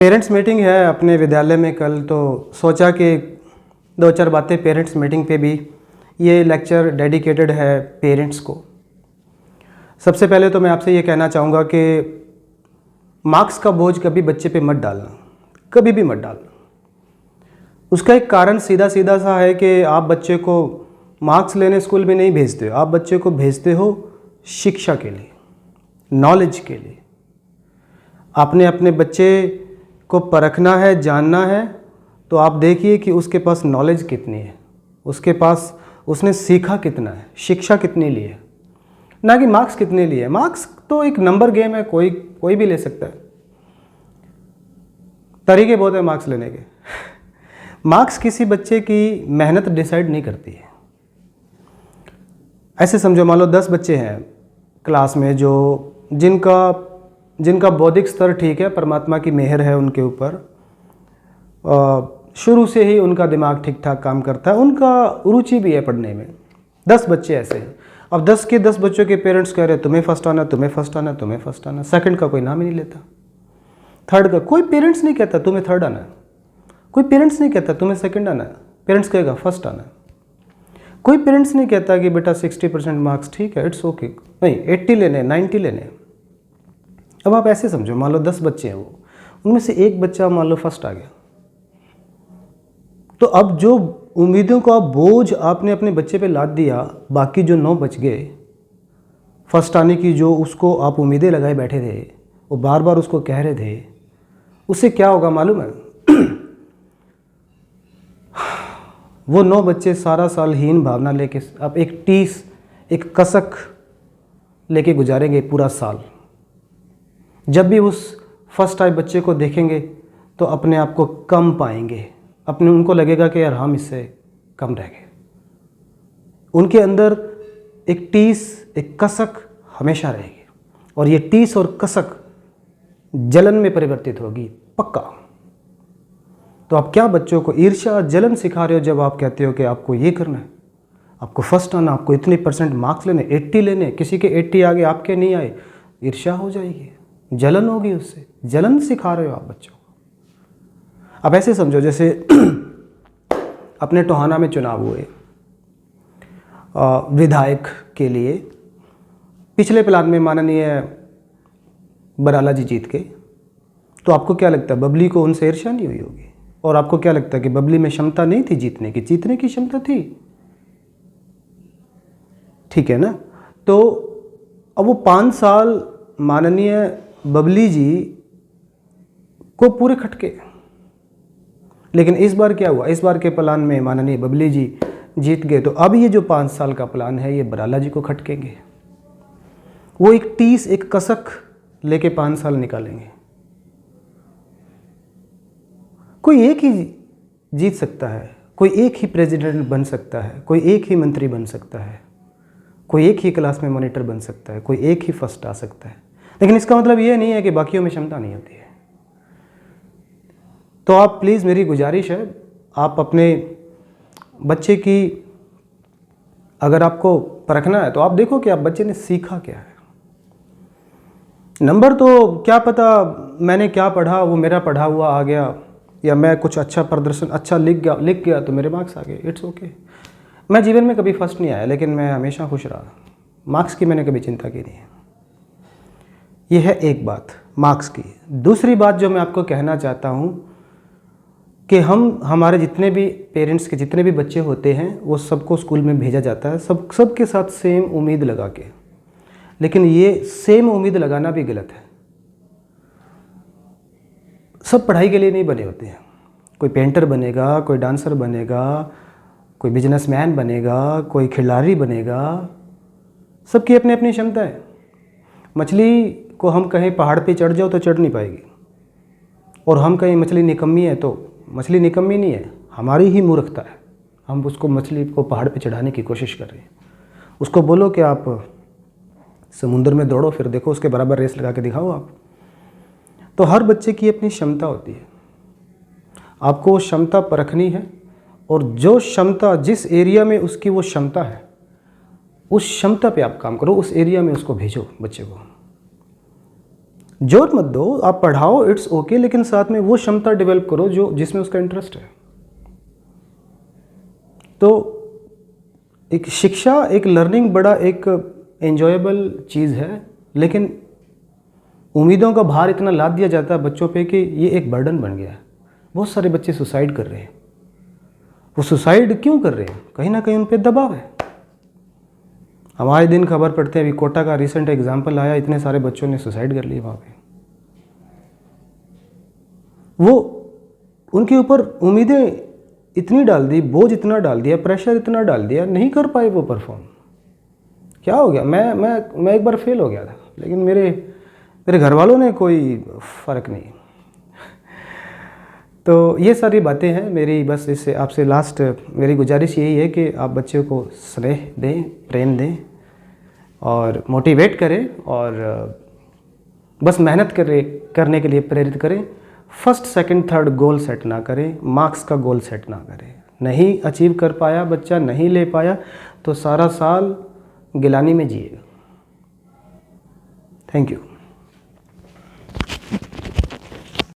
Parents meeting है अपने विद्यालय में कल, तो सोचा कि दो चार बातें पेरेंट्स मीटिंग पे भी। ये लेक्चर डेडिकेटेड है पेरेंट्स को। सबसे पहले तो मैं आपसे ये कहना चाहूँगा कि मार्क्स का बोझ कभी बच्चे पे मत डालना, कभी भी मत डालना। उसका एक कारण सीधा सीधा सा है कि आप बच्चे को मार्क्स लेने स्कूल में नहीं भेजते हो, आप बच्चे को भेजते हो शिक्षा के लिए, नॉलेज के लिए। आपने अपने बच्चे को परखना है, जानना है, तो आप देखिए कि उसके पास नॉलेज कितनी है, उसके पास उसने सीखा कितना है, शिक्षा कितनी ली है, ना कि मार्क्स कितने लिए। मार्क्स तो एक नंबर गेम है, कोई भी ले सकता है। तरीके बहुत है मार्क्स लेने के। मार्क्स किसी बच्चे की मेहनत डिसाइड नहीं करती है। ऐसे समझो, मान लो 10 बच्चे हैं क्लास में जो जिनका बौद्धिक स्तर ठीक है, परमात्मा की मेहर है उनके ऊपर, शुरू से ही उनका दिमाग ठीक ठाक काम करता है, उनका रुचि भी है पढ़ने में। 10 बच्चे ऐसे हैं। अब 10 के 10 बच्चों के पेरेंट्स कह रहे हैं तुम्हें फर्स्ट आना, तुम्हें फर्स्ट आना, तुम्हें फर्स्ट आना। सेकंड का कोई नाम ही नहीं लेता, थर्ड का कोई पेरेंट्स नहीं कहता तुम्हें थर्ड आना है, कोई पेरेंट्स नहीं कहता तुम्हें सेकंड आना है, पेरेंट्स कहेगा फर्स्ट आना है। कोई पेरेंट्स नहीं कहता कि बेटा 60% मार्क्स ठीक है, इट्स ओके, नहीं 80 लेने, 90 लेने। अब आप ऐसे समझो, मान लो 10 बच्चे हैं, वो उनमें से एक बच्चा मान लो फर्स्ट आ गया, तो अब जो उम्मीदों का बोझ आपने अपने बच्चे पे लाद दिया, बाकी जो 9 बच गए फर्स्ट आने की, जो उसको आप उम्मीदें लगाए बैठे थे, वो बार बार उसको कह रहे थे, उससे क्या होगा मालूम है? वो 9 बच्चे सारा साल हीन भावना लेके, अब एक टीस, एक कसक लेके गुजारेंगे पूरा साल। जब भी उस फर्स्ट आए बच्चे को देखेंगे तो अपने आप को कम पाएंगे, उनको लगेगा कि यार हम इससे कम रह गए। उनके अंदर एक टीस, एक कसक हमेशा रहेगी, और ये टीस और कसक जलन में परिवर्तित होगी, पक्का। तो आप क्या बच्चों को ईर्ष्या, जलन सिखा रहे हो जब आप कहते हो कि आपको ये करना है, आपको फर्स्ट आना, आपको इतने % मार्क्स लेने, 80 लेने, किसी के 80 आगे आपके नहीं आए, ईर्ष्या हो जाएगी, जलन होगी, उससे जलन सिखा रहे हो आप बच्चों को। अब ऐसे समझो जैसे अपने टोहाना में चुनाव हुए विधायक के लिए, पिछले प्लान में माननीय बराला जी जीत गए, तो आपको क्या लगता है बबली को उनसे ईर्ष्या नहीं हुई होगी? और आपको क्या लगता है कि बबली में क्षमता नहीं थी जीतने की? जीतने की क्षमता थी, ठीक है ना? तो अब वो 5 साल माननीय बबली जी को पूरे खटके, लेकिन इस बार क्या हुआ? इस बार के प्लान में माननीय बबली जी जीत गए, तो अब ये जो 5 साल का प्लान है ये बराला जी को खटकेंगे। वो एक टीस, एक कसक लेके 5 साल निकालेंगे। कोई एक ही जीत सकता है, कोई एक ही प्रेसिडेंट बन सकता है, कोई एक ही मंत्री बन सकता है, कोई एक ही क्लास में मॉनिटर बन सकता है, कोई एक ही फर्स्ट आ सकता है। लेकिन इसका मतलब ये नहीं है कि बाकियों में क्षमता नहीं होती है। तो आप प्लीज़, मेरी गुजारिश है, आप अपने बच्चे की अगर आपको परखना है तो आप देखो कि आप बच्चे ने सीखा क्या है। नंबर तो क्या पता मैंने क्या पढ़ा, वो मेरा पढ़ा हुआ आ गया, या मैं कुछ अच्छा प्रदर्शन, अच्छा लिख गया तो मेरे मार्क्स आ गए, इट्स ओके। मैं जीवन में कभी फर्स्ट नहीं आया, लेकिन मैं हमेशा खुश रहा। मार्क्स की मैंने कभी चिंता की नहीं है। ये है एक बात मार्क्स की। दूसरी बात जो मैं आपको कहना चाहता हूँ कि हमारे जितने भी पेरेंट्स के जितने भी बच्चे होते हैं, वो सबको स्कूल में भेजा जाता है, सबके साथ सेम उम्मीद लगा के। लेकिन ये सेम उम्मीद लगाना भी गलत है। सब पढ़ाई के लिए नहीं बने होते हैं। कोई पेंटर बनेगा, कोई डांसर बनेगा, कोई बिजनेसमैन बनेगा, कोई खिलाड़ी बनेगा, सबकी अपनी अपनी क्षमता है। मछली को हम कहें पहाड़ पे चढ़ जाओ तो चढ़ नहीं पाएगी, और हम कहें मछली निकम्मी है तो मछली निकम्मी नहीं है, हमारी ही मूर्खता है। हम उसको, मछली को पहाड़ पे चढ़ाने की कोशिश कर रहे हैं। उसको बोलो कि आप समुद्र में दौड़ो, फिर देखो उसके बराबर रेस लगा के दिखाओ आप। तो हर बच्चे की अपनी क्षमता होती है, आपको वो क्षमता परखनी है, और जो क्षमता, जिस एरिया में उसकी वो क्षमता है, उस क्षमता पे आप काम करो, उस एरिया में उसको भेजो बच्चे को। जोर मत दो, आप पढ़ाओ, इट्स ओके, लेकिन साथ में वो क्षमता डेवलप करो जो जिसमें उसका इंटरेस्ट है। तो एक शिक्षा, एक लर्निंग बड़ा एक एन्जॉयबल चीज़ है, लेकिन उम्मीदों का भार इतना लाद दिया जाता है बच्चों पे कि ये एक बर्डन बन गया है। बहुत सारे बच्चे सुसाइड कर रहे हैं। वो सुसाइड क्यों कर रहे हैं? कहीं ना कहीं उन पे दबाव है। हमारे दिन खबर पढ़ते हैं, अभी कोटा का रिसेंट एग्जाम्पल आया, इतने सारे बच्चों ने सुसाइड कर लिया वहाँ पे। वो उनके ऊपर उम्मीदें इतनी डाल दी, बोझ इतना डाल दिया, प्रेशर इतना डाल दिया, नहीं कर पाए वो परफॉर्म। क्या हो गया? मैं एक बार फेल हो गया था, लेकिन मेरे घर वालों ने कोई फ़र्क नहीं। तो ये सारी बातें हैं मेरी। बस इससे आपसे लास्ट मेरी गुजारिश यही है कि आप बच्चों को स्नेह दें, प्रेम दें और मोटिवेट करें, और बस मेहनत करने के लिए प्रेरित करें। First second third goal set ना करें, मार्क्स का गोल सेट ना करें। नहीं अचीव कर पाया बच्चा, नहीं ले पाया, तो सारा साल गिलानी में जिएगा। Thank you.